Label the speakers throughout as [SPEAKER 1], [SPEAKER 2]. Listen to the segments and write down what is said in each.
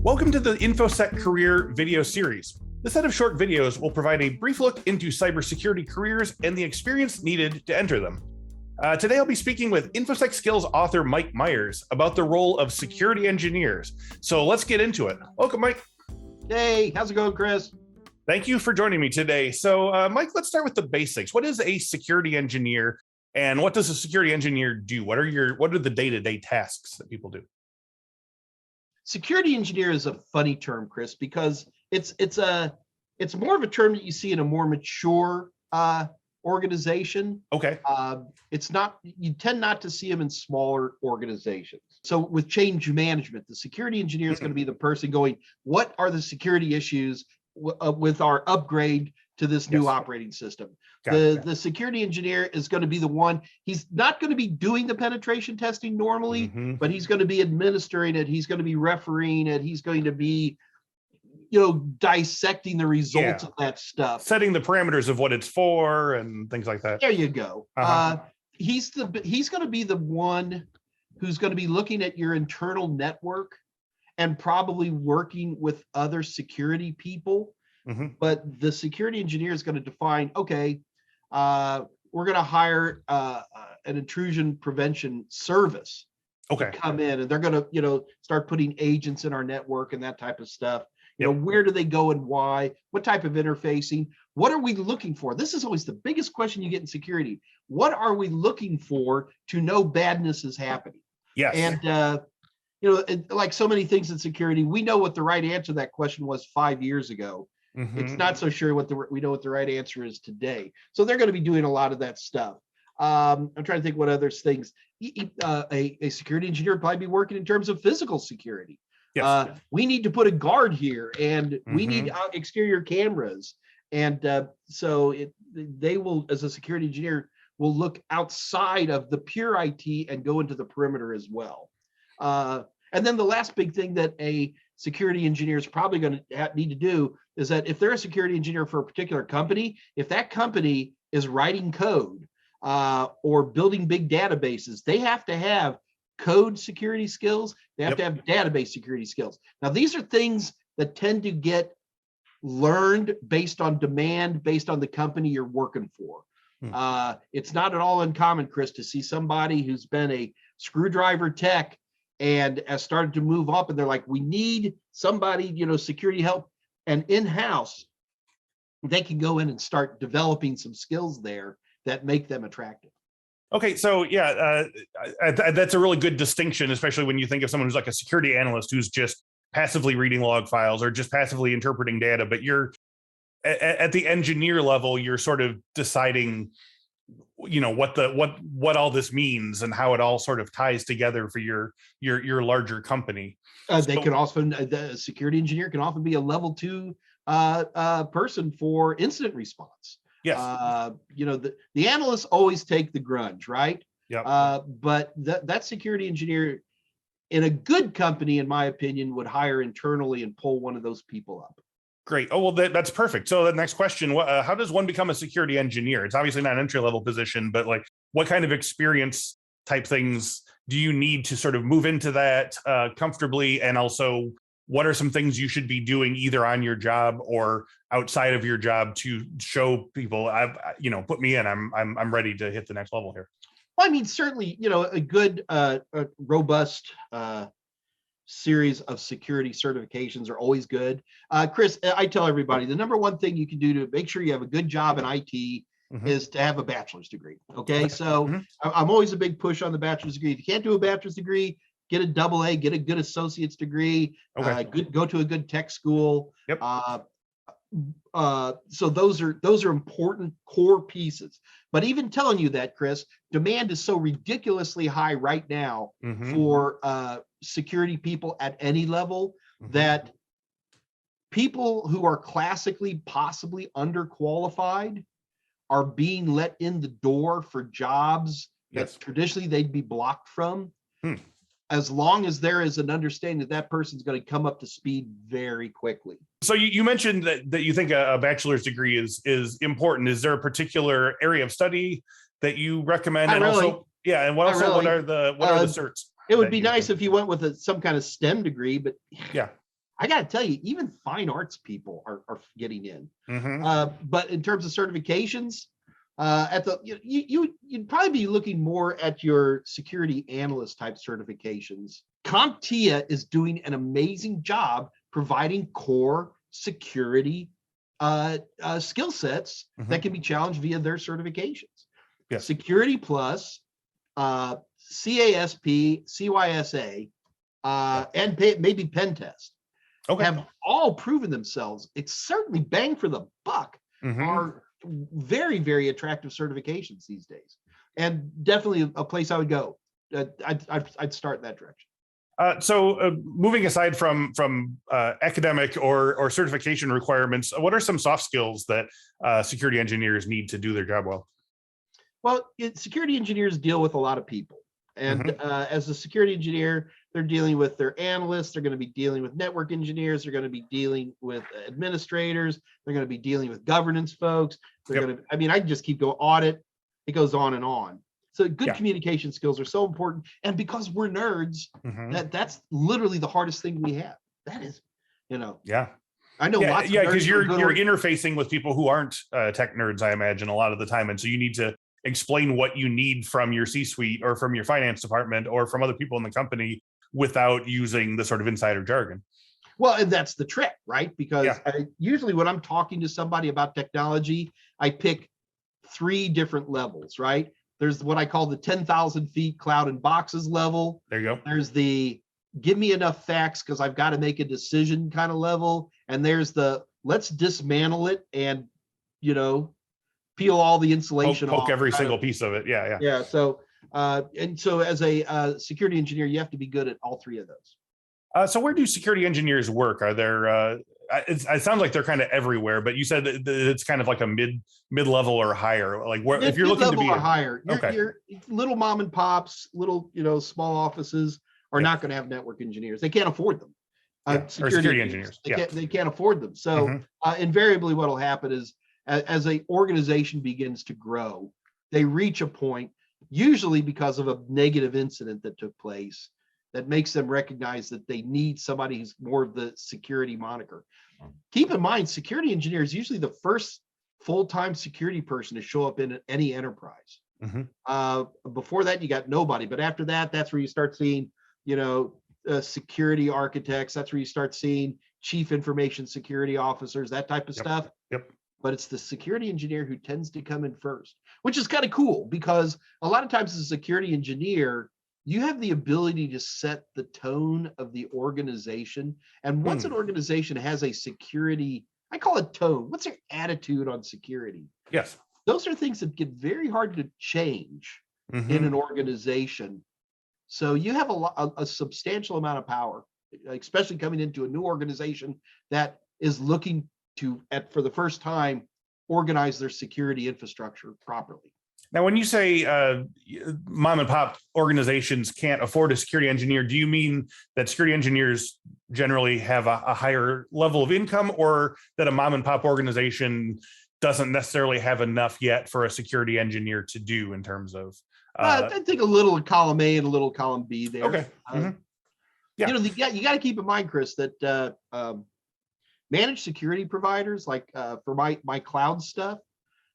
[SPEAKER 1] Welcome to the Infosec Career Video Series. This set of short videos will provide a brief look into cybersecurity careers and the experience needed to enter them. Today, I'll be speaking with Infosec Skills author Mike Myers about the role of security engineers. So let's get into it. Welcome, Mike.
[SPEAKER 2] Hey, how's it going, Chris?
[SPEAKER 1] Thank you for joining me today. So, Mike, let's start with the basics. What is a security engineer, and what does a security engineer do? What are the day-to-day tasks that people do?
[SPEAKER 2] Security engineer is a funny term, Chris, because it's more of a term that you see in a more mature organization.
[SPEAKER 1] Okay.
[SPEAKER 2] You tend not to see them in smaller organizations. So with change management, the security engineer is going to be the person going, what are the security issues with our upgrade to this new operating system? The security engineer is going to be the one. He's not going to be doing the penetration testing normally, but he's going to be administering it. He's going to be refereeing it. He's going to be, dissecting the results of that stuff,
[SPEAKER 1] setting the parameters of what it's for and things like that.
[SPEAKER 2] There you go. He's going to be the one who's going to be looking at your internal network and probably working with other security people. But the security engineer is going to define, okay, we're going to hire an intrusion prevention service to come in, and they're going to, start putting agents in our network and that type of stuff. Where do they go and why? What type of interfacing? What are we looking for? This is always the biggest question you get in security. What are we looking for to know badness is happening?
[SPEAKER 1] Yes.
[SPEAKER 2] And, like so many things in security, we know what the right answer to that question was 5 years ago. It's not so sure we know what the right answer is today. So they're going to be doing a lot of that stuff. I'm trying to think what other things. A security engineer would probably be working in terms of physical security.
[SPEAKER 1] Yes.
[SPEAKER 2] We need to put a guard here, and we need exterior cameras. And so they will, as a security engineer, will look outside of the pure IT and go into the perimeter as well. And then the last big thing that a security engineer is probably going to need to do is that if they're a security engineer for a particular company, if that company is writing code or building big databases, they have to have code security skills. They have to have database security skills. Now, these are things that tend to get learned based on demand, based on the company you're working for. It's not at all uncommon, Chris, to see somebody who's been a screwdriver tech and has started to move up, and they're like, we need somebody, security help. And in-house, they can go in and start developing some skills there that make them attractive.
[SPEAKER 1] Okay, so that's a really good distinction, especially when you think of someone who's like a security analyst who's just passively reading log files or just passively interpreting data. But you're at the engineer level, you're sort of deciding, what all this means and how it all sort of ties together for your larger company.
[SPEAKER 2] They can also, the security engineer can often be a level 2 person for incident response.
[SPEAKER 1] Yes.
[SPEAKER 2] The analysts always take the grunge, right?
[SPEAKER 1] Yeah.
[SPEAKER 2] But that security engineer in a good company, in my opinion, would hire internally and pull one of those people up.
[SPEAKER 1] Great. Oh, well, that's perfect. So the next question, how does one become a security engineer? It's obviously not an entry-level position, but like what kind of experience type things do you need to sort of move into that comfortably? And also, what are some things you should be doing either on your job or outside of your job to show people, put me in, I'm ready to hit the next level here?
[SPEAKER 2] Well, I mean, certainly, a good, robust series of security certifications are always good. Chris, I tell everybody, the number one thing you can do to make sure you have a good job in IT is to have a bachelor's degree. Okay. So I'm always a big push on the bachelor's degree. If you can't do a bachelor's degree, get a AA, get a good associate's degree, go to a good tech school.
[SPEAKER 1] Yep.
[SPEAKER 2] So those are important core pieces. But even telling you that, Chris, demand is so ridiculously high right now for security people at any level that people who are classically possibly underqualified are being let in the door for jobs that traditionally they'd be blocked from. As long as there is an understanding that that person's going to come up to speed very quickly.
[SPEAKER 1] So you mentioned that you think a bachelor's degree is important. Is there a particular area of study that you recommend?
[SPEAKER 2] And
[SPEAKER 1] what are the certs?
[SPEAKER 2] It would be nice if you went with some kind of STEM degree, but
[SPEAKER 1] yeah.
[SPEAKER 2] I got to tell you, even fine arts people are getting in. But in terms of certifications, you'd probably be looking more at your security analyst type certifications. CompTIA is doing an amazing job providing core security skill sets that can be challenged via their certifications.
[SPEAKER 1] Yes.
[SPEAKER 2] Security Plus, CASP, CYSA, and maybe Pen Test have all proven themselves. It's certainly bang for the buck. Are very, very attractive certifications these days, and definitely a place I would go. I'd start in that direction.
[SPEAKER 1] So moving aside from academic or certification requirements, what are some soft skills that security engineers need to do their job well?
[SPEAKER 2] Well, security engineers deal with a lot of people. And as a security engineer, they're dealing with their analysts. They're going to be dealing with network engineers. They're going to be dealing with administrators. They're going to be dealing with governance folks. They're going to, I mean, I can just keep going, audit. It goes on and on. So good communication skills are so important. And because we're nerds, that's literally the hardest thing we have. That is, I know lots of nerds.
[SPEAKER 1] Because you're interfacing with people who aren't tech nerds, I imagine, a lot of the time. And so you need to explain what you need from your C-suite or from your finance department or from other people in the company without using the sort of insider jargon.
[SPEAKER 2] Well, and that's the trick, right? Because usually when I'm talking to somebody about technology, I pick 3 different levels, right? There's what I call the 10,000 feet cloud and boxes level.
[SPEAKER 1] There you go.
[SPEAKER 2] There's the give me enough facts because I've got to make a decision kind of level. And there's the let's dismantle it and, peel all the insulation off.
[SPEAKER 1] Poke every single piece of it. Yeah.
[SPEAKER 2] So, and so as a security engineer, you have to be good at all 3 of those.
[SPEAKER 1] So where do security engineers work? Are there, it sounds like they're kind of everywhere, but you said that it's kind of like a mid-level or higher, like where, if you're looking to be
[SPEAKER 2] or higher, your little mom and pops, little, small offices are not going to have network engineers. They can't afford them.
[SPEAKER 1] Security engineers.
[SPEAKER 2] They can't afford them. So invariably what'll happen is as an organization begins to grow, they reach a point, usually because of a negative incident that took place, that makes them recognize that they need somebody who's more of the security moniker. Keep in mind, security engineer is usually the first full-time security person to show up in any enterprise. Before that, you got nobody. But after that, that's where you start seeing, security architects. That's where you start seeing chief information security officers, that type of stuff. But it's the security engineer who tends to come in first, which is kind of cool because a lot of times as a security engineer, you have the ability to set the tone of the organization. And once an organization has a security, I call it tone. What's their attitude on security?
[SPEAKER 1] Yes.
[SPEAKER 2] Those are things that get very hard to change in an organization. So you have a substantial amount of power, especially coming into a new organization that is looking to, for the first time, organize their security infrastructure properly.
[SPEAKER 1] Now, when you say mom and pop organizations can't afford a security engineer, do you mean that security engineers generally have a higher level of income, or that a mom and pop organization doesn't necessarily have enough yet for a security engineer to do in terms of?
[SPEAKER 2] I think a little column A and a little column B there.
[SPEAKER 1] Okay.
[SPEAKER 2] You got to keep in mind, Chris, that managed security providers, like for my cloud stuff,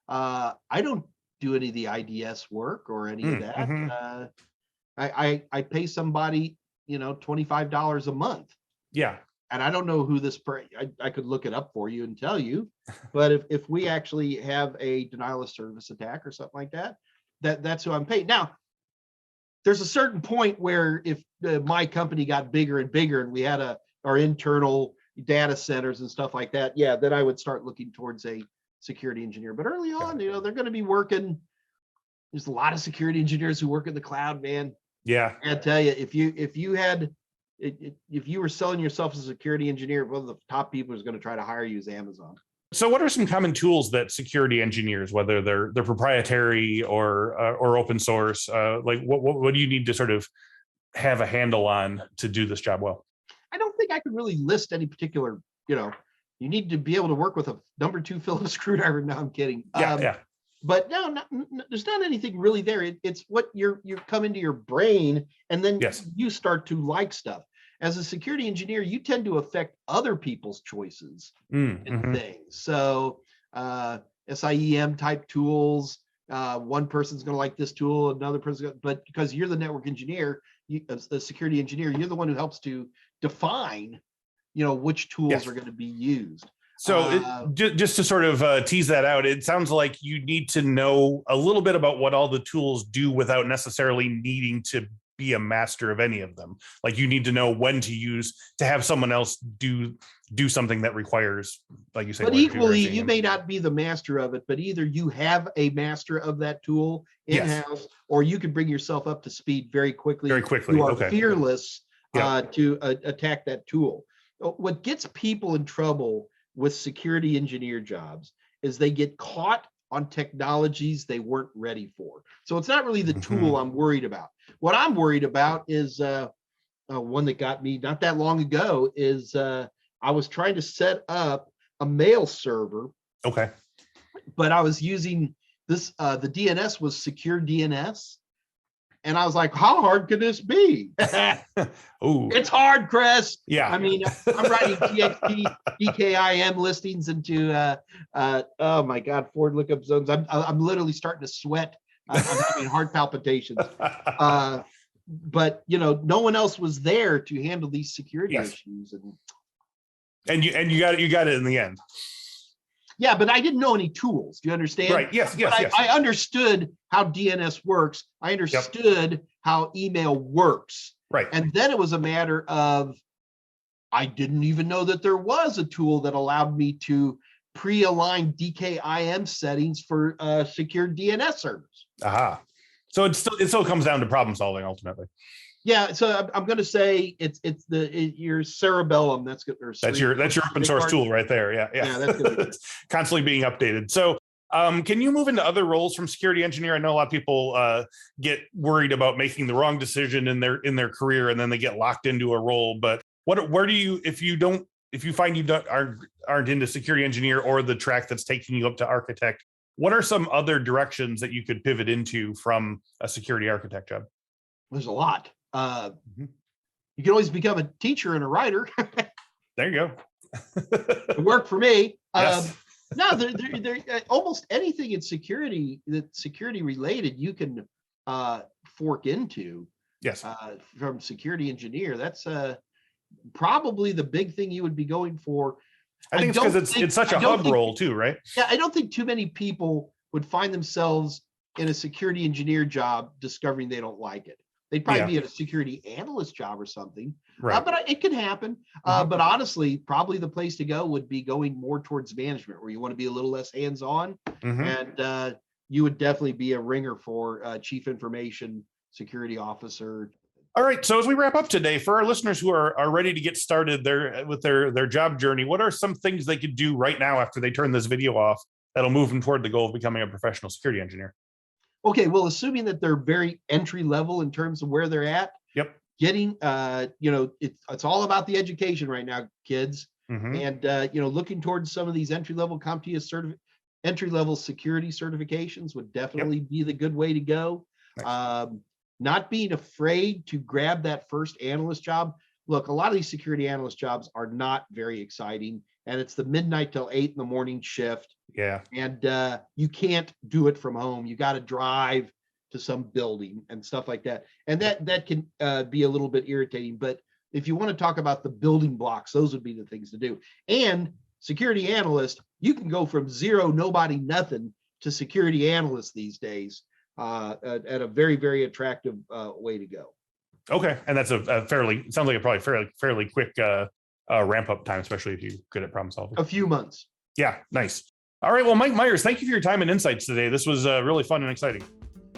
[SPEAKER 2] I don't do any of the IDS work or any of that. I pay somebody, $25 a month.
[SPEAKER 1] Yeah.
[SPEAKER 2] And I don't know who this I could look it up for you and tell you, but if we actually have a denial of service attack or something like that, that's who I'm paying. Now, there's a certain point where if my company got bigger and bigger and we had our internal data centers and stuff like that, then I would start looking towards a security engineer. But early on, they're going to be working. There's a lot of security engineers who work in the cloud, man.
[SPEAKER 1] Yeah.
[SPEAKER 2] I tell you, if you were selling yourself as a security engineer, one of the top people who's going to try to hire you is Amazon.
[SPEAKER 1] So what are some common tools that security engineers, whether they're proprietary or open source, like what do you need to sort of have a handle on to do this job well?
[SPEAKER 2] I don't think I could really list any particular, you need to be able to work with a number 2 Phillips screwdriver. No, I'm kidding. But no, there's not anything really there. It's what you come into your brain, and then you start to like stuff. as a security engineer, you tend to affect other people's choices and things. So SIEM type tools, one person's going to like this tool, another person, but because you're the network engineer, the security engineer, you're the one who helps to define, which tools are going to be used.
[SPEAKER 1] So just to sort of tease that out, it sounds like you need to know a little bit about what all the tools do without necessarily needing to be a master of any of them. Like you need to know when to use to have someone else do something that requires, like you say.
[SPEAKER 2] But equally, you may not be the master of it, but either you have a master of that tool in-house, or you can bring yourself up to speed very quickly.
[SPEAKER 1] Very quickly.
[SPEAKER 2] You are fearless to attack that tool. What gets people in trouble with security engineer jobs is they get caught on technologies they weren't ready for. So it's not really the tool I'm worried about. What I'm worried about is one that got me not that long ago is I was trying to set up a mail server.
[SPEAKER 1] Okay.
[SPEAKER 2] But I was using this, the DNS was secure DNS. And I was like, how hard could this be?
[SPEAKER 1] Ooh.
[SPEAKER 2] It's hard, Chris.
[SPEAKER 1] Yeah.
[SPEAKER 2] I mean, I'm writing TXT, DKIM listings into, oh my God, forward lookup zones. I'm literally starting to sweat. I'm having heart palpitations. But, no one else was there to handle these security issues.
[SPEAKER 1] And you got it in the end.
[SPEAKER 2] Yeah, but I didn't know any tools. Do you understand?
[SPEAKER 1] Right. Yes.
[SPEAKER 2] I understood how DNS works. I understood how email works.
[SPEAKER 1] Right.
[SPEAKER 2] And then it was a matter of, I didn't even know that there was a tool that allowed me to pre-align DKIM settings for secure DNS servers.
[SPEAKER 1] Aha. So it still comes down to problem solving ultimately.
[SPEAKER 2] Yeah, so I'm going to say it's your cerebellum. That's good.
[SPEAKER 1] That's your open source tool right there. Yeah.
[SPEAKER 2] That's good.
[SPEAKER 1] It's constantly being updated. So, can you move into other roles from security engineer? I know a lot of people get worried about making the wrong decision in their career, and then they get locked into a role. But where do you, if you find you aren't into security engineer or the track that's taking you up to architect, what are some other directions that you could pivot into from a security architect job?
[SPEAKER 2] There's a lot. You can always become a teacher and a writer.
[SPEAKER 1] There you go.
[SPEAKER 2] It worked for me.
[SPEAKER 1] Yes.
[SPEAKER 2] No, there almost anything in security that's security related, you can fork into.
[SPEAKER 1] Yes.
[SPEAKER 2] From security engineer, that's probably the big thing you would be going for.
[SPEAKER 1] I think it's because it's such a hub role too, right?
[SPEAKER 2] Yeah, I don't think too many people would find themselves in a security engineer job discovering they don't like it. They'd probably be at a security analyst job or something, right? But it can happen. But honestly, probably the place to go would be going more towards management, where you want to be a little less hands-on, and you would definitely be a ringer for chief information security officer.
[SPEAKER 1] All right. So as we wrap up today, for our listeners who are ready to get started with their job journey, what are some things they could do right now after they turn this video off that'll move them toward the goal of becoming a professional security engineer?
[SPEAKER 2] Okay, well, assuming that they're very entry level in terms of where they're at, getting, it's all about the education right now, kids, and looking towards some of these entry level CompTIA entry level security certifications would definitely be the good way to go. Nice. Not being afraid to grab that first analyst job. Look, a lot of these security analyst jobs are not very exciting, and it's the midnight till 8 a.m. shift.
[SPEAKER 1] Yeah.
[SPEAKER 2] And you can't do it from home. You got to drive to some building and stuff like that. And that can be a little bit irritating. But if you want to talk about the building blocks, those would be the things to do. And security analyst, you can go from zero, nobody, nothing to security analyst these days at a very, very attractive way to go.
[SPEAKER 1] Okay. And that's sounds like a probably fairly quick ramp up time, especially if you're good at problem solving.
[SPEAKER 2] A few months.
[SPEAKER 1] Yeah. Nice. All right. Well, Mike Myers, thank you for your time and insights today. This was really fun and exciting.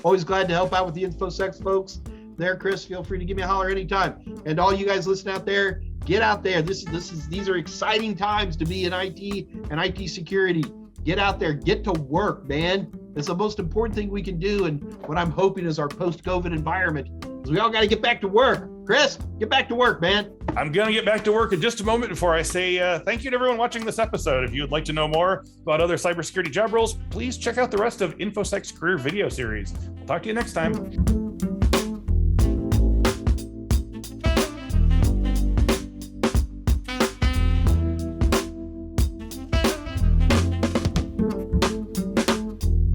[SPEAKER 2] Always glad to help out with the Infosec folks. There, Chris, feel free to give me a holler anytime. And all you guys listening out there, get out there. These are exciting times to be in IT and IT security. Get out there, get to work, man. It's the most important thing we can do. And what I'm hoping is our post-COVID environment is we all got to get back to work. Chris, get back to work, man.
[SPEAKER 1] I'm going to get back to work in just a moment. Before I say thank you to everyone watching this episode. If you would like to know more about other cybersecurity job roles, please check out the rest of Infosec's career video series. We'll talk to you next time.